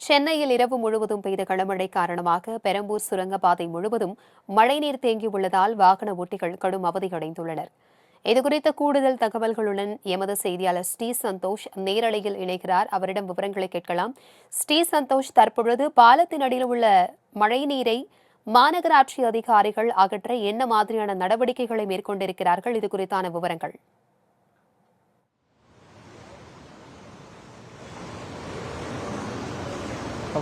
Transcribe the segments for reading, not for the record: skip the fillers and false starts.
சென்னையில் இரவு முழுவதும் பெய்த கனமழை காரணமாக பெரம்பூர் சுரங்கப்பாதை முழுவதும் மழைநீர் தேங்கியுள்ளதால் வாகன ஓட்டிகள் கடும் அவதியடைந்துள்ளனர். இதுகுறித்த கூடுதல் தகவல்களுடன் எமது செய்தியாளர் ஸ்ரீ சந்தோஷ் நேரலையில் இணைகிறார். அவரிடம் விவரங்களை கேட்கலாம். ஸ்ரீ சந்தோஷ், தற்பொழுது பாலத்தின் அடியில் உள்ள மழைநீரை மாநகராட்சி அதிகாரிகள் அகற்ற என்ன மாதிரியான நடவடிக்கைகளை மேற்கொண்டிருக்கிறார்கள்? இது குறித்தான விவரங்கள்.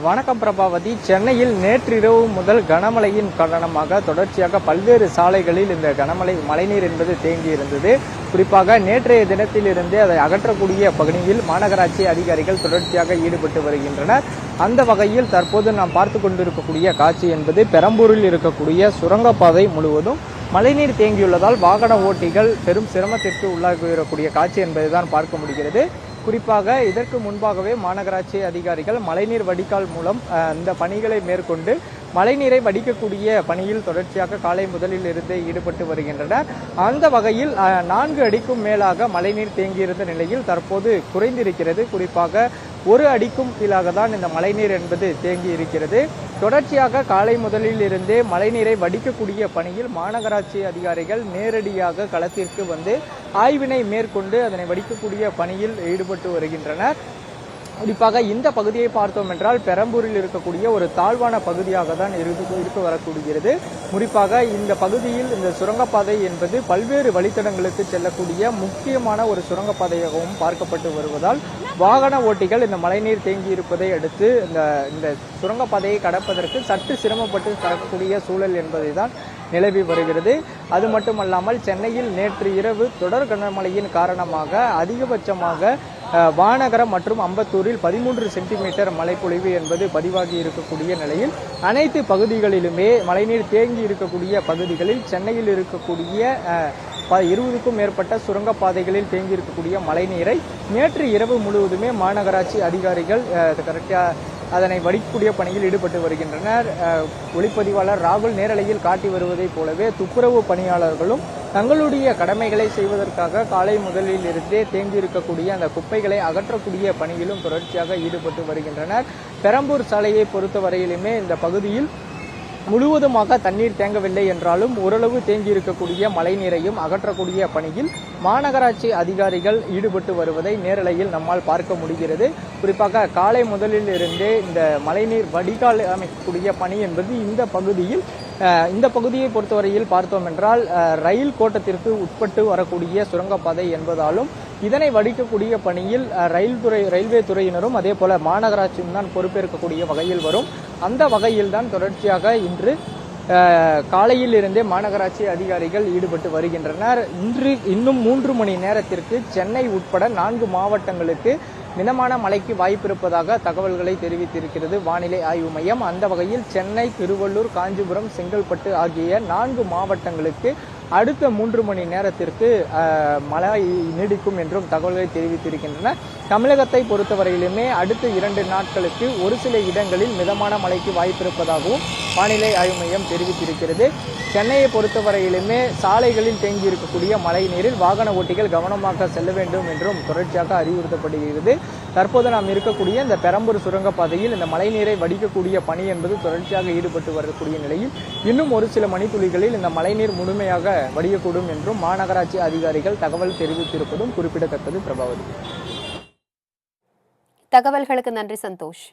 வணக்கம் பிரபாவதி. சென்னையில் நேற்றிரவு முதல் கனமழையின் காரணமாக தொடர்ச்சியாக பல்வேறு சாலைகளில் இந்த மழைநீர் என்பது தேங்கி இருந்தது. குறிப்பாக நேற்றைய தினத்திலிருந்தே அதை அகற்றக்கூடிய பணியில் மாநகராட்சி அதிகாரிகள் தொடர்ச்சியாக ஈடுபட்டு வருகின்றனர். அந்த வகையில் தற்போது நாம் பார்த்து கொண்டிருக்கக்கூடிய காட்சி என்பது பெரம்பூரில் இருக்கக்கூடிய சுரங்கப்பாதை முழுவதும் மழைநீர் தேங்கியுள்ளதால் வாகன ஓட்டிகள் பெரும் சிரமத்திற்கு உள்ளாகக்கூடிய காட்சி என்பதுதான் பார்க்க முடிகிறது. குறிப்பாக இதற்கு முன்பாகவே மாநகராட்சி அதிகாரிகள் மழைநீர் வடிகால் மூலம் இந்த பணிகளை மேற்கொண்டு மழைநீரை வடிக்கக்கூடிய பணியில் தொடர்ச்சியாக காலை முதலில் இருந்தே ஈடுபட்டு வருகின்றனர். அந்த வகையில் 4 அடிக்கும் மேலாக மழைநீர் தேங்கியிருந்த நிலையில் தற்போது குறைந்திருக்கிறது. குறிப்பாக 1 அடிக்கும் கீழாக தான் இந்த மழைநீர் என்பது தேங்கி இருக்கிறது. தொடர்ச்சியாக காலை முதலில் இருந்தே மழைநீரை வடிக்கக்கூடிய பணியில் மாநகராட்சி அதிகாரிகள் நேரடியாக களத்திற்கு வந்து ஆய்வினை மேற்கொண்டு அதனை வடிக்கக்கூடிய பணியில் ஈடுபட்டு வருகின்றனர். குறிப்பாக இந்த பகுதியை பார்த்தோம் என்றால் பெரம்பூரில் இருக்கக்கூடிய ஒரு தாழ்வான பகுதியாக தான் இருக்க வரக்கூடியது. குறிப்பாக இந்த பகுதியில் இந்த சுரங்கப்பாதை என்பது பல்வேறு வழித்தடங்களுக்கு செல்லக்கூடிய முக்கியமான ஒரு சுரங்கப்பாதையாகவும் பார்க்கப்பட்டு வருவதால் வாகன ஓட்டிகள் இந்த மழைநீர் தேங்கி இருப்பதை அடுத்து இந்த சுரங்கப்பாதையை கடப்பதற்கு சற்று சிரமப்பட்டு கடக்கக்கூடிய சூழல் என்பதை தான் நிலவி வருகிறது. அது மட்டுமல்லாமல் சென்னையில் நேற்று இரவு தொடர் கனமழையின் காரணமாக அதிகபட்சமாக வானகரம் மற்றும் அம்பத்தூரில் 13 சென்டிமீட்டர் மழைப்பொழிவு என்பது பதிவாகி இருக்கக்கூடிய நிலையில் அனைத்து பகுதிகளிலுமே மழைநீர் தேங்கி இருக்கக்கூடிய பகுதிகளில் சென்னையில் இருக்கக்கூடிய 20க்கும் மேற்பட்ட சுரங்கப்பாதைகளில் தேங்கி இருக்கக்கூடிய மழைநீரை நேற்று இரவு முழுவதுமே மாநகராட்சி அதிகாரிகள் அதனை வடிக்கக்கூடிய பணியில் ஈடுபட்டு வருகின்றனர். ஒளிப்பதிவாளர் ராகுல் நேரலையில் காட்டி வருவதைப் போலவே துப்புரவு பணியாளர்களும் தங்களுடைய கடமைகளை செய்வதற்காக காலை முதலில் இருந்தே தேங்கியிருக்கக்கூடிய அந்த குப்பைகளை அகற்றக்கூடிய பணியிலும் தொடர்ச்சியாக ஈடுபட்டு வருகின்றனர். பெரம்பூர் சாலையை பொறுத்தவரையிலுமே இந்த பகுதியில் முழுவதுமாக தண்ணீர் தேங்கவில்லை என்றாலும் ஓரளவு தேங்கி இருக்கக்கூடிய மழைநீரையும் அகற்றக்கூடிய பணியில் மாநகராட்சி அதிகாரிகள் ஈடுபட்டு வருவதை நேரலையில் நம்மால் பார்க்க முடிகிறது. குறிப்பாக காலை முதலில் இருந்தே இந்த மழைநீர் வடிகால் அமைக்கக்கூடிய பணி என்பது இந்த பகுதியை பொறுத்தவரையில் பார்த்தோம் என்றால் ரயில் கோட்டத்திற்கு உட்பட்டு வரக்கூடிய சுரங்கப்பாதை என்பதாலும் இதனை வடிக்கக்கூடிய பணியில் ரயில்வே துறையினரும் அதே போல மாநகராட்சியும் தான் பொறுப்பேற்கக்கூடிய வகையில் வரும். அந்த வகையில் தான் தொடர்ச்சியாக இன்று காலையில் இருந்தே மாநகராட்சி அதிகாரிகள் ஈடுபட்டு வருகின்றனர். இன்னும் 3 மணி நேரத்திற்கு சென்னை உட்பட 4 மாவட்டங்களுக்கு மிதமான மழைக்கு வாய்ப்பு இருப்பதாக தகவல்களை தெரிவித்திருக்கிறது வானிலை ஆய்வு மையம். அந்த வகையில் சென்னை, திருவள்ளூர், காஞ்சிபுரம், செங்கல்பட்டு ஆகிய 4 மாவட்டங்களுக்கு அடுத்த 3 மணி நேரத்திற்கு மழை நீடிக்கும் என்றும் தகவல்களை தெரிவித்திருக்கின்றன. தமிழகத்தை பொறுத்தவரையிலுமே அடுத்த 2 நாட்களுக்கு ஒரு சில இடங்களில் மிதமான மழைக்கு வாய்ப்பு இருப்பதாகவும் வானிலை ஆய்வு மையம் தெரிவித்திருக்கிறது. சென்னையை பொறுத்தவரையிலுமே சாலைகளில் தேங்கி இருக்கக்கூடிய மழை நீரில் வாகன ஓட்டிகள் கவனமாக செல்ல வேண்டும் என்றும் தொடர்ச்சியாக அறிவுறுத்தப்படுகிறது. தற்போது நாம் இருக்கக்கூடிய இந்த பெரம்பூர் சுரங்கப்பாதையில் இந்த மழைநீரை வடிக்கக்கூடிய பணி என்பது தொடர்ச்சியாக ஈடுபட்டு வரக்கூடிய நிலையில் இன்னும் ஒரு சில மணித்துளிகளில் இந்த மழைநீர் முழுமையாக வடியக்கூடும் என்றும் மாநகராட்சி அதிகாரிகள் தகவல் தெரிவித்திருப்பதும் குறிப்பிடத்தக்கது. பிரபாவதி, தகவல்களுக்கு நன்றி சந்தோஷ்.